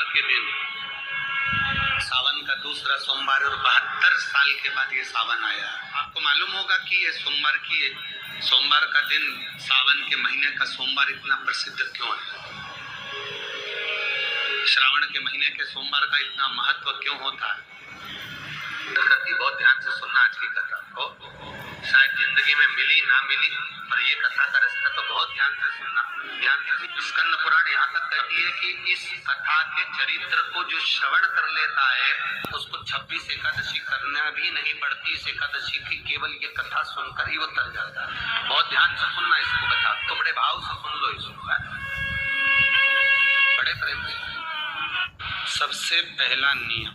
सोमवार के दिन, सावन का दूसरा सोमवार और 72 साल के बाद ये सावन आया। आपको मालूम होगा कि ये सोमवार का दिन, सावन के महीने का सोमवार इतना प्रसिद्ध क्यों है? श्रावण के महीने के सोमवार का इतना महत्व क्यों होता है? कथी बहुत ध्यान से सुनना आज की कथा को, शायद जिंदगी में मिली ना मिली, पर ये कथा का रास्ता तो बहुत ध्यान से सुनना। ध्यान से स्कंद पुराण यहाँ तक कहती है कि इस कथा के चरित्र को जो श्रवण कर लेता है उसको 26 एकादशी करना भी नहीं पड़ती। इस एकादशी की केवल ये कथा सुनकर ही वो तर जाता है। बहुत ध्यान से सुनना इसको कथा, तो बड़े भाव से सुन लो इसको, बड़े प्रेम से। सबसे पहला नियम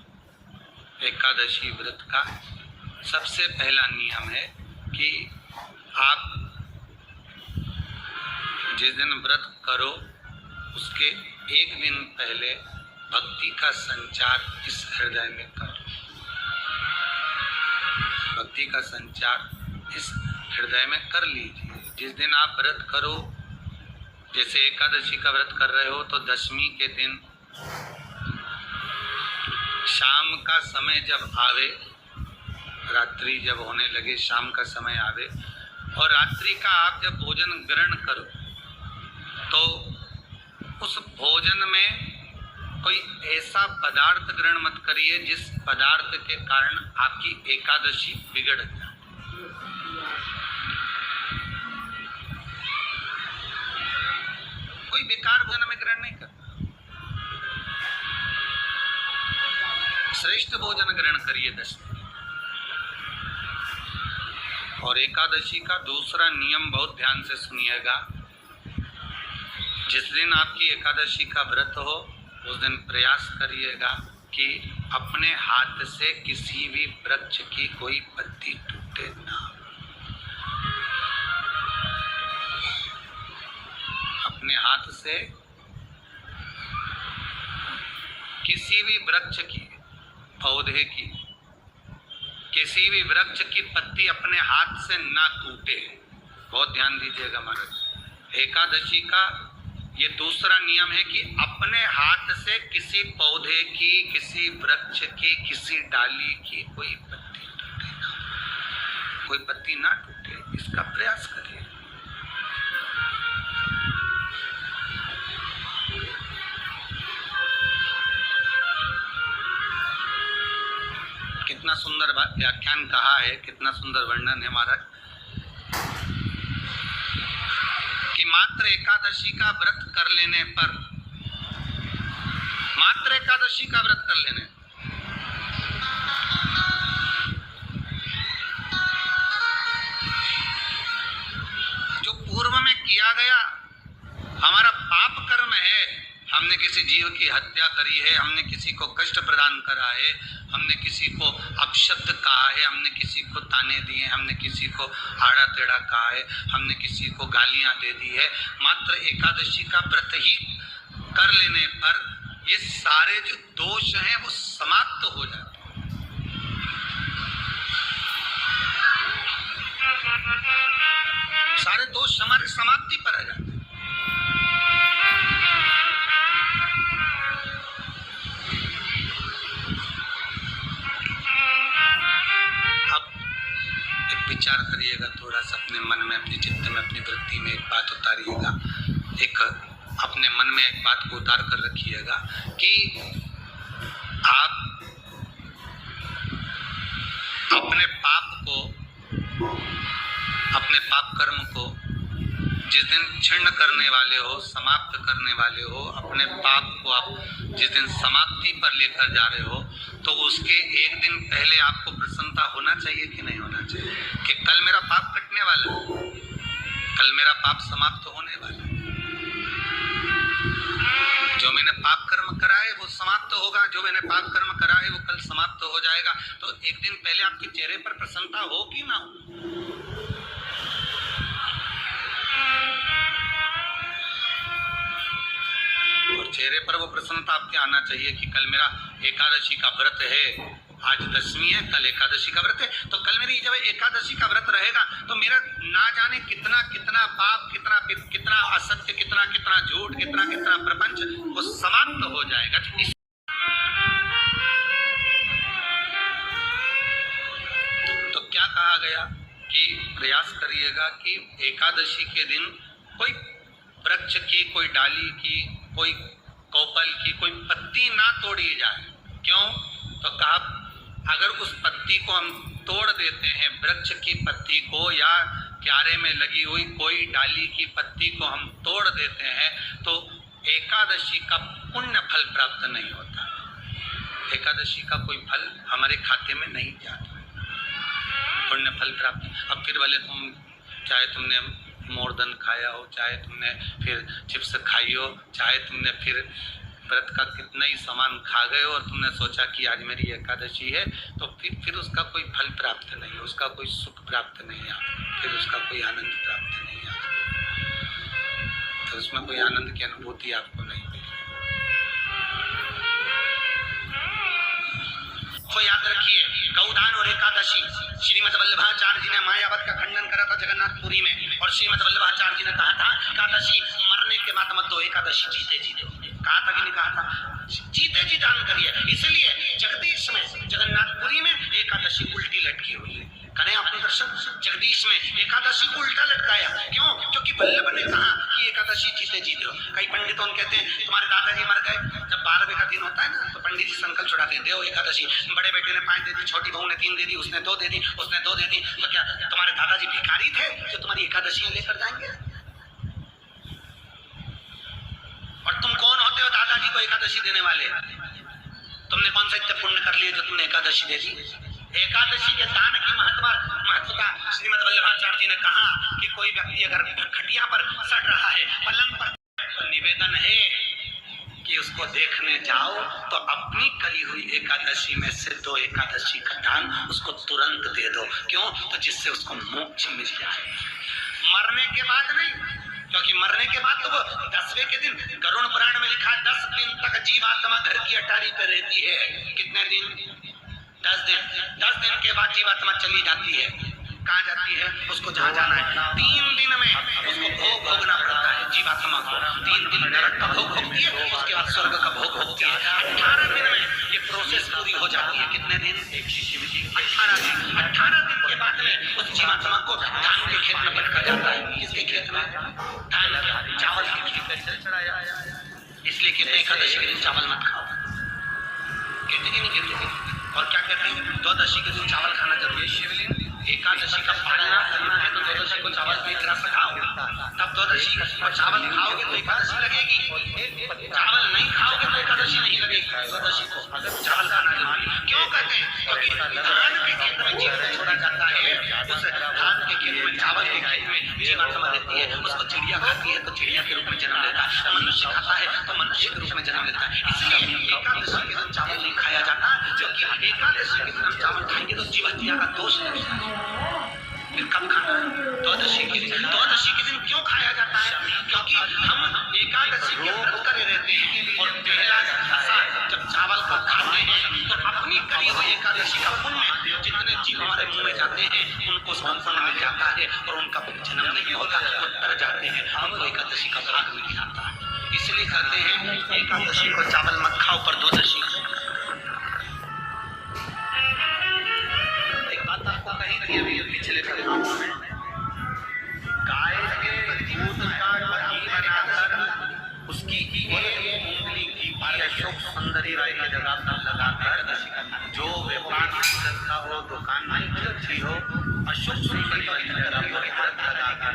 एकादशी व्रत का, सबसे पहला नियम है कि आप जिस दिन व्रत करो उसके एक दिन पहले भक्ति का संचार इस हृदय में करो। भक्ति का संचार इस हृदय में कर लीजिए। जिस दिन आप व्रत करो, जैसे एकादशी का व्रत कर रहे हो तो दशमी के दिन शाम का समय जब आवे, रात्रि जब होने लगे, शाम का समय आवे और रात्रि का आप जब भोजन ग्रहण करो तो उस भोजन में कोई ऐसा पदार्थ ग्रहण मत करिए जिस पदार्थ के कारण आपकी एकादशी बिगड़ जाए। कोई बेकार भोजन में ग्रहण नहीं करना, श्रेष्ठ भोजन ग्रहण करिए दशमी। और एकादशी का दूसरा नियम बहुत ध्यान से सुनिएगा। जिस दिन आपकी एकादशी का व्रत हो उस दिन प्रयास करिएगा कि अपने हाथ से किसी भी वृक्ष की कोई पत्ती टूटे ना। अपने हाथ से किसी भी वृक्ष की, पौधे की, किसी भी वृक्ष की पत्ती अपने हाथ से ना टूटे। बहुत ध्यान दीजिएगा महाराज। एकादशी का ये दूसरा नियम है कि अपने हाथ से किसी पौधे की, किसी वृक्ष की, किसी डाली की कोई पत्ती टूटे ना, कोई पत्ती ना टूटे, इसका प्रयास करिए। कितना सुंदर व्याख्यान कहा है, कितना सुंदर वर्णन है महाराज कि मात्र एकादशी का व्रत कर लेने पर, मात्र एकादशी का व्रत कर लेने जो पूर्व में किया गया हमारा पाप कर्म है, हमने किसी जीव की हत्या करी है, हमने किसी को कष्ट प्रदान करा है, हमने किसी को अपशब्द कहा है, हमने किसी को ताने दिए, हमने किसी को आड़ा टेढ़ा कहा है, हमने किसी को गालियां दे दी है, मात्र एकादशी का व्रत ही कर लेने पर ये सारे जो दोष हैं वो समाप्त हो जाते हैं। सारे दोष हमारे समाप्ति पर आ जाते हैं। विचार करिएगा थोड़ा सा अपने मन में, अपने चित्त में, अपनी वृत्ति में एक बात उतारिएगा। एक अपने मन में एक बात को उतार कर रखिएगा कि आप अपने पाप को, अपने पाप कर्म को जिस दिन क्षीण करने वाले हो, समाप्त करने वाले हो, अपने पाप को आप जिस दिन समाप्ति पर लेकर जा रहे हो तो उसके एक दिन पहले आपको प्रसन्नता होना चाहिए कि नहीं होना चाहिए कि कल मेरा पाप कटने वाला है, कल मेरा पाप समाप्त होने वाला है। जो मैंने पाप कर्म करा है वो समाप्त होगा, जो मैंने पाप कर्म करा है वो कल समाप्त हो जाएगा। तो एक दिन पहले आपके चेहरे पर प्रसन्नता हो कि ना हो? और चेहरे पर वो प्रसन्नता आपके आना चाहिए कि कल मेरा एकादशी का व्रत है, आज दशमी है, कल एकादशी का व्रत है, तो कल मेरी जब एकादशी का व्रत रहेगा तो मेरा ना जाने कितना कितना पाप, कितना असत्य, कितना झूठ, कितना प्रपंच वो समाप्त हो जाएगा। कहा गया कि प्रयास करिएगा कि एकादशी के दिन कोई वृक्ष की, कोई डाली की, कोई कोपल की कोई पत्ती ना तोड़ी जाए। क्यों? तो कहा अगर उस पत्ती को हम तोड़ देते हैं, वृक्ष की पत्ती को या क्यारे में लगी हुई कोई डाली की पत्ती को हम तोड़ देते हैं, तो एकादशी का पुण्य फल प्राप्त नहीं होता। एकादशी का कोई फल हमारे खाते में नहीं जाता, पुण्य फल प्राप्त। अब फिर भले तुम चाहे तुमने मोरदन खाया हो, चाहे तुमने फिर चिप्स खाई हो, चाहे तुमने फिर व्रत का कितना ही सामान खा गए हो और तुमने सोचा कि आज मेरी एकादशी है, तो फिर उसका कोई फल प्राप्त नहीं, उसका कोई सुख प्राप्त नहीं आपको, फिर उसका कोई आनंद प्राप्त नहीं आपको, तो उसमें कोई आनंद की अनुभूति आपको नहीं मिलेगी। तो याद रखिए, गौदान और एकादशी, श्रीमद वल्लभाचार्य जी ने मायावत का खंडन करा था जगन्नाथपुरी में, और श्रीमद वल्लभाचार्य जी ने कहा था एकादशी मरने के बाद मत दो, एकादशी जीते जीते कहा था कि नहीं कहा था? जीते जी दान करिए। इसलिए जगदीश में जगन्नाथपुरी में एकादशी उल्टी लटकी हुई है। करें आपने दर्शन, जगदीश में एकादशी को उल्टा लटकाया। क्यों? क्योंकि वल्लभ ने कहा कि एकादशी जीते जीते हो। कई पंडित कहते हैं तुम्हारे दादाजी मर गए, जब 12वें का दिन होता है ना, तो पंडित जी संकल्प छुड़ाते हैं, देव एकादशी, बड़े बेटे ने 5 दे दी, छोटी बहू ने 3 दे दी, उसने 2 दे दी, उसने 2 दे दी, तो क्या तुम्हारे दादाजी भिखारी थे जो तुम्हारी एकादशियां लेकर जाएंगे? और तुम कौन होते हो दादाजी को एकादशी देने वाले? तुमने कौन सा इतना पुण्य कर लिया जो तुमने एकादशी दे दी? एकादशी के दान की महत्वता श्रीमद वल्लभाचार्य जी ने कहा कि कोई व्यक्ति अगर खटिया पर सड़ रहा है, पलंग पर, तो निवेदन है कि उसको देखने जाओ तो अपनी करी हुई एकादशी में से 2 एकादशी का दान उसको तुरंत दे दो। क्यों? तो जिससे उसको मोक्ष मिल जाए, मरने के बाद नहीं, क्योंकि मरने के बाद तो वो 10वें के दिन, गरुड़ पुराण में लिखा 10 दिन तक जीवात्मा घर की अटारी पे रहती है। कितने दिन? 10 दिन। 10 दिन के बाद जीवात्मा चली जाती है। कहाँ जाती है? उसको जहाँ जाना है। 3 दिन में उसको भोग भोगना पड़ता है जीवात्मा को। 3 दिन नरक का भोग भोगती है, उसके बाद स्वर्ग का भोग भोगती है। 18 दिन में ये प्रोसेस पूरी हो जाती है। कितने दिन? 18 दिन। 18 दिन के बाद में उस जीवात्मा को धान के खेत में पटका जाता है। किसके खेत में? धान के, चावल के खेत में चढ़ाया। इसलिए कहते हैं एकादशी के दिन चावल मत खाओ। कहते कि नहीं कहते? और क्या कहते हैं? द्वादशी के दिन चावल खाना जरूरी है। शिवलिंग एकादशी का पालना करना है तो द्वादशी को चावल भी एक रस खाओ, तब द्वादशी को चावल खाओगे तो एकादशी लगेगी। चावल नहीं खाओगे तो एकादशी नहीं लगेगी। द्वादशी को चावल खाना जरूरी। क्यों कहते हैं? क्योंकि धान के खेत में जीव छोड़ा जाता है, उस धान के खेत में, चावल के खेत में जीवात्मा रहती है, उसको चिड़िया खाती है तो चिड़िया के रूप में जन्म लेता है, मनुष्य खाता है तो मनुष्य के रूप में जन्म लेता है। इसलिए एकादशी के दिन चावल नहीं खाया जाता, क्योंकि एकादशी के दिन चावल खाएंगे तो जीव हत्या का दोष लग जाता है। फिर कब खाना है? द्वादशी के दिन। द्वादशी के दिन क्यों खाया जाता है? क्योंकि हम एकादशी के व्रत करे रहते हैं, और पहला जब चावल को खाते हैं तो अपनी करी हुई एकादशी का पुण्य जितने जीव हमारे मुंह में जाते हैं उनको पुण्य मिल जाता है, और उनका जन्म नहीं होता, वो तर जाते हैं, हमको एकादशी का भाग मिल जाता है। इसलिए कहते हैं एकादशी को चावल मत खाओ, पर द्वादशी आपको कहीं कहीं अभी पिछले कलामों में गाय के दूध का घी बनाकर उसकी एक उंगली की अशोक सुंदरी राय की जगह पर लगाकर जो व्यापार करता हो, दुकान में चलती हो, अशोक सुंदरी राय की जगह पर हाथ लगाकर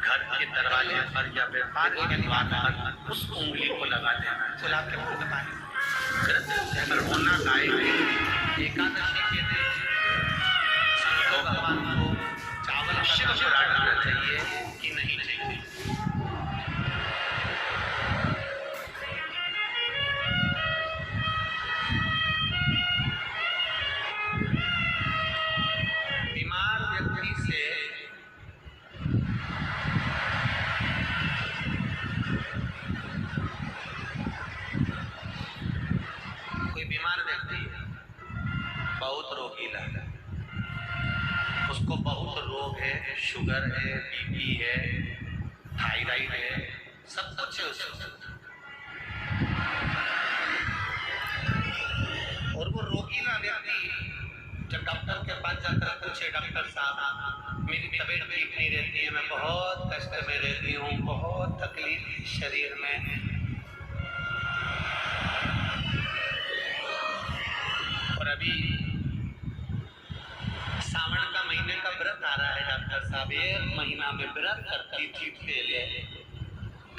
घर के दरवाजे पर या व्यापार के द्वार पर उस उंगली को लगा देना। गुलाब के फूल का पानी होना गाय एकादशी के दिन भगवान को चावल का चढ़ा डालना चाहिए कि नहीं चाहिए? बीमार व्यक्ति से कोई बीमार व्यक्ति बहुत रोगीला है, उसको बहुत रोग है, शुगर है, बीपी है, थायराइड है, सब कुछ है उसको, और वो रोगीला व्यक्ति जब डॉक्टर के पास जाकर पूछे, डॉक्टर मेरी तबीयत ठीक नहीं रहती है, मैं बहुत कष्ट में रहती हूँ, बहुत तकलीफ है शरीर में। और अभी सावन का महीने का व्रत आ रहा है डॉक्टर साहब, 1 महीना में व्रत करती थी, पहले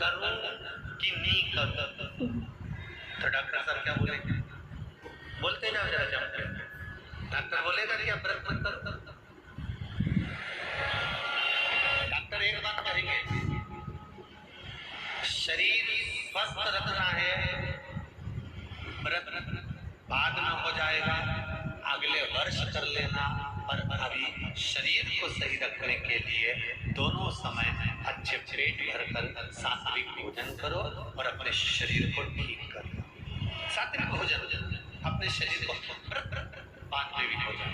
करूं कि नहीं करूं? तो डॉक्टर साहब क्या बोलेंगे? बोलते जाओ जरा जम के। डॉक्टर बोलेगा कि आप व्रत मत करो। डॉक्टर एक बात कहेंगे, शरीर स्वस्थ रखना है, व्रत बाद में हो जाएगा, अगले वर्ष कर लेना, पर अभी शरीर को सही रखने के लिए दोनों समय अच्छे पेट भरकर सात्विक भोजन करो और अपने शरीर को ठीक करो। सात्विक भोजन अपने शरीर को बाद में भी हो जाए,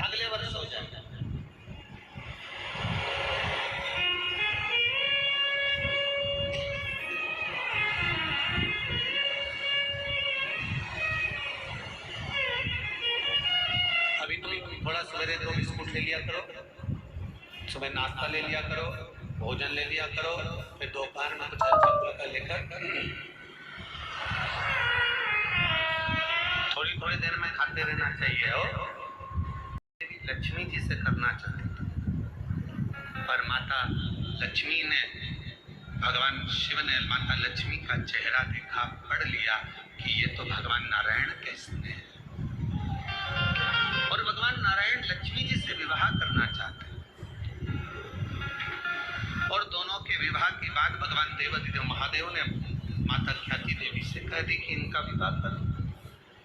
अगले वर्ष हो जाए। अभी तुम थोड़ा सवेरे 2 बिस्कुट ले लिया करो, सुबह नाश्ता ले लिया करो, भोजन ले लिया करो, फिर दोपहर में कुछ हल्का फुल्का लेकर थोड़ी थोड़ी देर में खाते रहना चाहिए। हो लक्ष्मी जी से करना चाहते थे, पर माता लक्ष्मी ने, भगवान शिव ने माता लक्ष्मी का चेहरा देखा, पढ़ लिया कि ये तो भगवान नारायण के स्नेह है और भगवान नारायण लक्ष्मी जी से विवाह करना चाहते हैं। और दोनों के विवाह के बाद भगवान देवाधिदेव महादेव ने माता ख्याति देवी से कह दी कि इनका विवाह करो।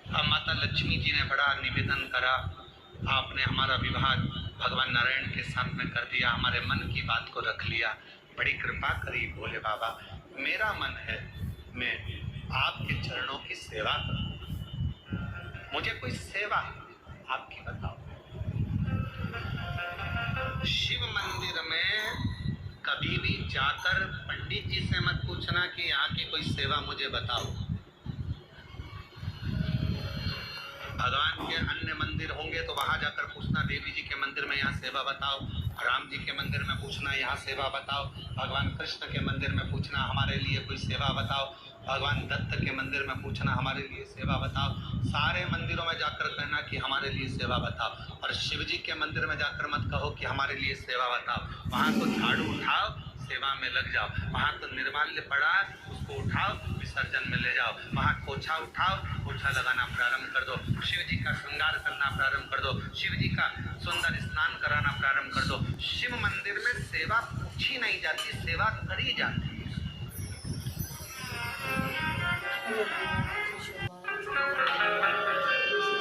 अब माता लक्ष्मी जी ने बड़ा निवेदन करा, आपने हमारा विवाह भगवान नारायण के साथ में कर दिया, हमारे मन की बात को रख लिया, बड़ी कृपा करी भोले बाबा। मेरा मन है मैं आपके चरणों की सेवा करूं, मुझे कोई सेवा आपकी बताओ। शिव मंदिर में कभी भी जाकर पंडित जी से मत पूछना कि यहाँ की कोई सेवा मुझे बताओ। भगवान के अन्य मंदिर होंगे तो वहां जाकर पूछना, देवी जी के मंदिर में यहाँ सेवा बताओ, राम जी के मंदिर में पूछना यहाँ सेवा बताओ, भगवान कृष्ण के मंदिर में पूछना हमारे लिए कोई सेवा बताओ, भगवान दत्त के मंदिर में पूछना हमारे लिए सेवा बताओ। सारे मंदिरों में जाकर कहना कि हमारे लिए सेवा बताओ, और शिव जी के मंदिर में जाकर मत कहो कि हमारे लिए सेवा बताओ। वहाँ तो झाड़ू उठाओ, सेवा में लग जाओ, वहाँ तो निर्माल्य पड़ा उसको उठाओ, विसर्जन में ले जाओ, वहाँ पोछा उठाओ, पोछा लगाना प्रारंभ कर दो, शिव जी का श्रृंगार करना प्रारंभ कर दो, शिव जी का सुंदर स्नान कराना प्रारंभ कर दो। शिव मंदिर में सेवा पूछी नहीं जाती, सेवा करी जाती है।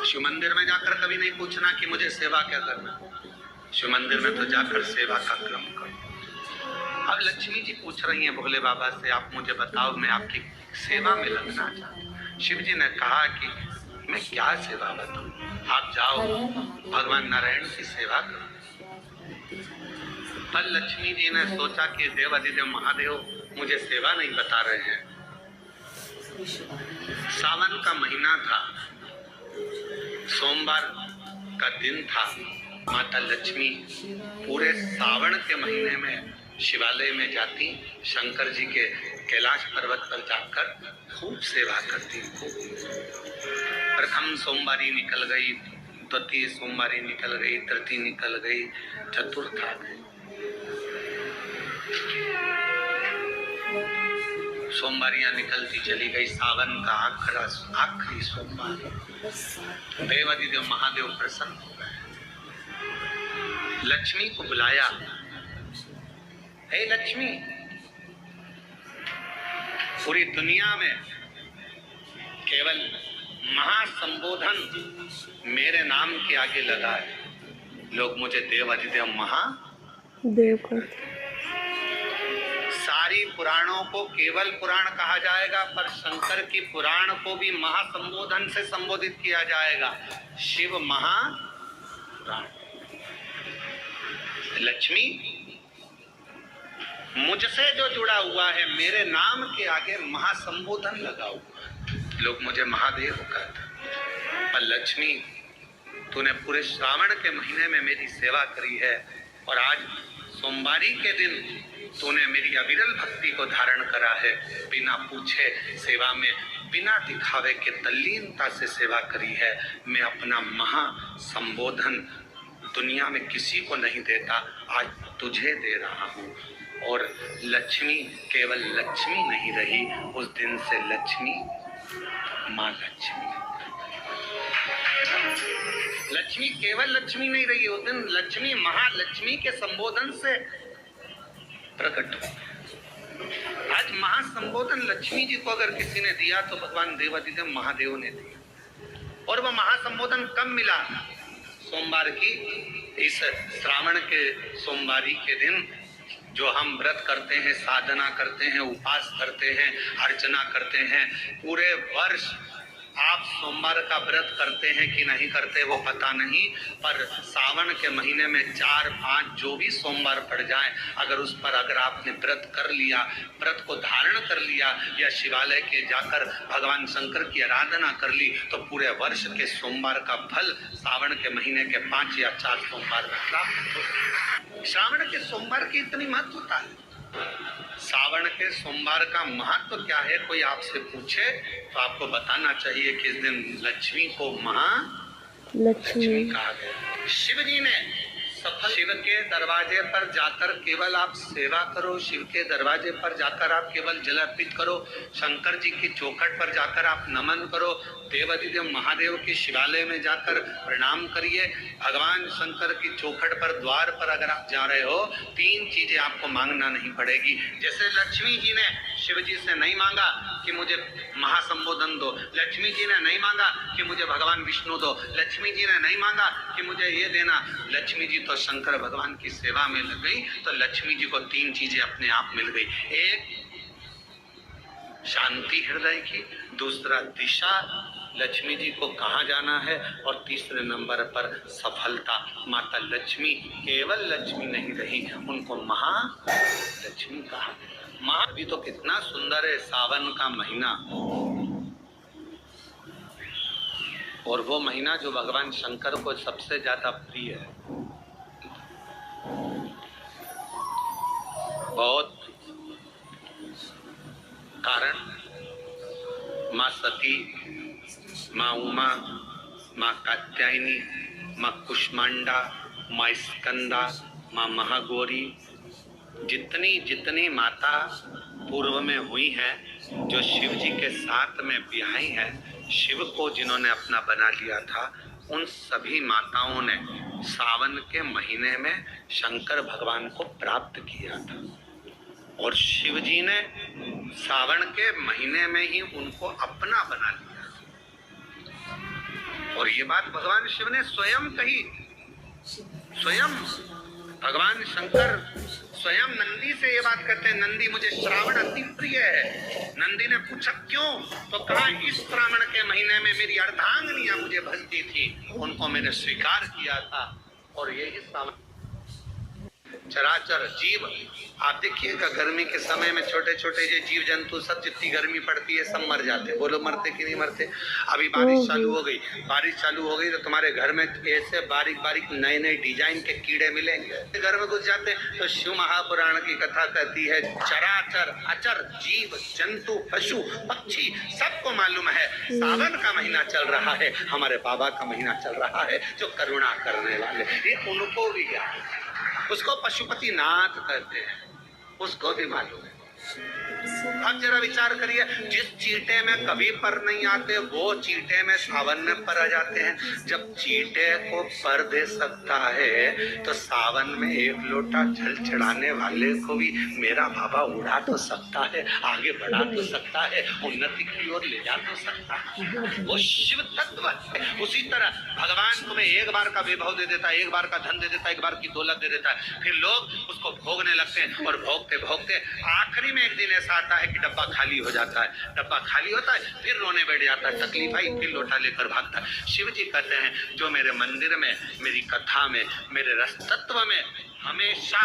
शिव मंदिर में जाकर कभी नहीं पूछना कि मुझे सेवा क्या करना, शिव मंदिर में तो जाकर सेवा का क्रम करो। अब लक्ष्मी जी पूछ रही हैं भोले बाबा से, आप मुझे बताओ, मैं आपकी सेवा में लगना चाहती हूँ। शिव जी ने कहा कि मैं क्या सेवा बताऊँ, आप जाओ भगवान नारायण की सेवा करो। पर लक्ष्मी जी ने सोचा कि देवाधिदेव महादेव मुझे सेवा नहीं बता रहे हैं। सावन का महीना था, सोमवार का दिन था, माता लक्ष्मी पूरे सावन के महीने में शिवालय में जाती, शंकर जी के कैलाश पर्वत पर जाकर खूब सेवा करती। प्रथम सोमवारी निकल गई, द्वितीय सोमवारी निकल गई, तृतीय निकल गई, चतुर्थ आ गई। सोमवारियां निकलती चली गई, सावन का आखिरी सोमवार देवाधिदेव महादेव प्रसन्न हो गए, लक्ष्मी को बुलाया, हे लक्ष्मी, पूरी दुनिया में केवल महासंबोधन मेरे नाम के आगे लगा है, लोग मुझे देवाधिदेव महादेव कहते। सारी पुराणों को केवल पुराण कहा जाएगा, पर शंकर की पुराण को भी महासंबोधन से संबोधित किया जाएगा, शिव महापुराण। लक्ष्मी, मुझसे जो जुड़ा हुआ है मेरे नाम के आगे महासंबोधन लगाओ, लोग मुझे महादेव कहते। पर लक्ष्मी, तूने पूरे श्रावण के महीने में मेरी सेवा करी है, और आज सोमवारी के दिन तूने मेरी अविरल भक्ति को धारण करा है। बिना पूछे सेवा में, बिना दिखावे के तल्लीनता से सेवा करी है। मैं अपना महा संबोधन दुनिया में किसी को नहीं देता, आज तुझे दे रहा हूँ। और लक्ष्मी केवल लक्ष्मी नहीं रही, उस दिन से लक्ष्मी माँ लक्ष्मी, लक्ष्मी केवल लक्ष्मी नहीं रही, उस दिन लक्ष्मी महालक्ष्मी के संबोधन से प्रकट हुई। आज महासंबोधन लक्ष्मी जी को अगर किसी ने दिया तो भगवान देवाधिदेव महादेव ने दिया। और वह महासंबोधन कब मिला? सोमवार की इस श्रावण के सोमवारी के दिन जो हम व्रत करते हैं, साधना करते हैं, उपास करते हैं, अर्चना करते हैं। पूरे वर्ष आप सोमवार का व्रत करते हैं कि नहीं करते वो पता नहीं, पर सावन के महीने में 4-5 जो भी सोमवार पड़ जाए, अगर उस पर अगर आपने व्रत कर लिया, व्रत को धारण कर लिया या शिवालय के जाकर भगवान शंकर की आराधना कर ली, तो पूरे वर्ष के सोमवार का फल सावन के महीने के 5 या 4 सोमवार में प्राप्त हो। श्रावण के सोमवार की इतनी महत्वता है। सावन के सोमवार का महत्व क्या है? कोई आपसे पूछे तो आपको बताना चाहिए कि इस दिन लक्ष्मी को महालक्ष्मी कहा गया। शिव जी ने सफल, शिव के दरवाजे पर जाकर केवल आप सेवा करो, शिव के दरवाजे पर जाकर आप केवल जल अर्पित करो, शंकर जी की चौखट पर जाकर आप नमन करो, देवाधिदेव महादेव के शिवालय में जाकर प्रणाम करिए। भगवान शंकर की चौखट पर द्वार पर अगर आप जा रहे हो, 3 चीजें आपको मांगना नहीं पड़ेगी। जैसे लक्ष्मी जी ने शिव जी से नहीं मांगा कि मुझे महासंबोधन दो, लक्ष्मी जी ने नहीं मांगा कि मुझे भगवान विष्णु दो, लक्ष्मी जी ने नहीं मांगा कि मुझे ये देना। लक्ष्मी जी तो शंकर भगवान की सेवा में लग गई, तो लक्ष्मी जी को 3 चीजें अपने आप मिल गई। एक शांति हृदय की, दूसरा दिशा लक्ष्मी जी को कहाँ जाना है, और तीसरे नंबर पर सफलता। माता लक्ष्मी केवल लक्ष्मी नहीं रही, उनको महालक्ष्मी कहा। महा भी तो कितना सुंदर है, सावन का महीना, और वो महीना जो भगवान शंकर को सबसे ज्यादा प्रिय है। बहुत कारण, माँ सती, माँ उमा, माँ कात्यायनी, माँ कुष्मांडा, माँ स्कंदा, माँ महागौरी, जितनी जितनी माता पूर्व में हुई हैं, जो शिव जी के साथ में ब्याही हैं, शिव को जिन्होंने अपना बना लिया था, उन सभी माताओं ने सावन के महीने में शंकर भगवान को प्राप्त किया था। और शिव जी ने सावन के महीने में ही उनको अपना बना लिया। और ये बात भगवान शिव ने स्वयं कही। स्वयं भगवान शंकर स्वयं नंदी से ये बात कहते हैं, नंदी मुझे श्रावण अति प्रिय है। नंदी ने पूछा क्यों? तो कहा इस श्रावण के महीने में मेरी अर्धांगिनियां मुझे भजती थी, उनको मैंने स्वीकार किया था। और यही श्रावण चराचर जीव, आप देखिएगा गर्मी के समय में छोटे छोटे ये जीव जंतु सब, जितनी गर्मी पड़ती है सब मर जाते। बोलो मरते कि नहीं मरते? अभी बारिश चालू हो गई, बारिश चालू हो गई तो तुम्हारे घर में ऐसे बारीक बारीक नए नए डिजाइन के कीड़े मिलेंगे। घर में घुस जाते तो शिव महापुराण की कथा कहती है, चराचर अचर जीव जंतु पशु पक्षी सबको मालूम है सावन का महीना चल रहा है, हमारे बाबा का महीना चल रहा है जो करुणा करने वाले, ये उनको भी ज्ञान है। उसको पशुपति नाथ कहते हैं, उसको भी मालूम है। अब जरा विचार करिए, जिस चींटे में कभी पर नहीं आते वो चींटे में सावन में पर आ जाते हैं। जब चींटे को पर दे सकता है तो सावन में 1 लोटा जल चढ़ाने वाले को भी मेरा बाबा उड़ा तो सकता है, आगे बढ़ा तो सकता है, उन्नति की ओर ले जा तो सकता है। वो शिव तत्व है। उसी तरह भगवान तुम्हें एक बार का वैभव दे देता है, एक बार का धन दे देता है, एक बार की दौलत दे देता है, फिर लोग उसको भोगने लगते हैं और भोगते भोगते आखिरी में एक दिन ऐसा आता है कि डब्बा खाली हो जाता है। डब्बा खाली होता है, फिर रोने बैठ जाता है, तकलीफ आई, फिर लोटा लेकर भागता है। शिव जी कहते हैं जो मेरे मंदिर में, मेरी कथा में, मेरे रस तत्व में हमेशा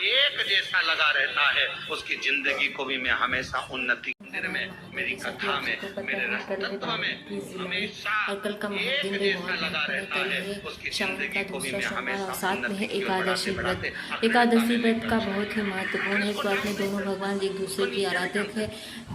एक जैसा लगा रहता है, उसकी जिंदगी को भी मैं हमेशा उन्नति मंदिर में, मेरी जैसा कि कथा आप में, सबको पता मेरे है, कल है रसतत्व में 29 जुलाई हमेशा और कल का एक महादिन भी देखना बहुत लगा महत्वपूर्ण है। रहता कल है, है उसकी श्रावण का जिंदगी को भी दूसरा मैं सोमवार और हमेशा साथ में है उन्नति की ओर एकादशी बढ़ाते व्रत। बढ़ाते अखंडता एकादशी में व्रत लेकर का चलूं। बहुत ही महत्वपूर्ण है। इसको तो अपने ढंग से दोनों कर, भगवान एक दूसरे उसको की नीचे नहीं आराधक करते। है।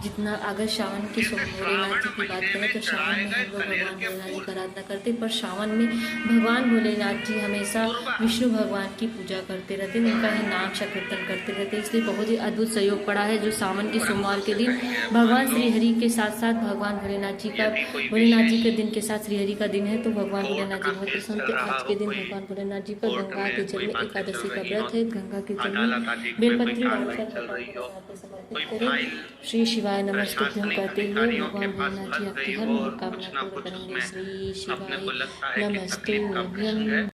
जितना अगर श्रावण की जैसे भोलेनाथ श्रावण जी की बात महीने करें में तो श्रावण चढ़ाए में गए हम लोग कनेर भगवान के भोलेनाथ जी फूल की आराधना करते हैं, पर श्रावण में भगवान भोलेनाथ जी हमेशा दुर्वा विष्णु भगवान की पूजा करते रहते हैं, उनका ही नाम संकीर्तन करते रहते हैं। इसलिए बहुत ही अद्भुत सहयोग पड़ा है जो सावन के ब्रह्म सोमवार के से दिन कहिए, मान भगवान लो श्री हरि के साथ साथ भगवान भोलेनाथ जी का यदि कोई भोलेनाथ जी विशेष के दिन के साथ श्री हरि का दिन है, तो भगवान कोर्ट भोलेनाथ जी का बहुत केस प्रसन्न चल थे। रहा आज हो, के दिन कोई भगवान भोलेनाथ जी पर कोर्ट गंगा के में जल कोई में बातें चल एकादशी का रही हो, व्रत है। गंगा के जल अदालत में आदि में कोई बेलपत्री कार्रवाई डालकर चल भगवान रही हो, भोलेनाथ को कोई समर्पित करें। फाइल श्री शिवाय नमस्तुभ्यं प्रशासनिक कहते हुए अधिकारियों के भगवान पास भोलेनाथ फंस जी आपकी गई हर हो और कुछ मनोकामना ना पूर्ण कुछ करेंगे। उसमें श्री अपने शिवाय को लगता है कि तकलीफ का प्रसंग नमस्तुभ्यं। है,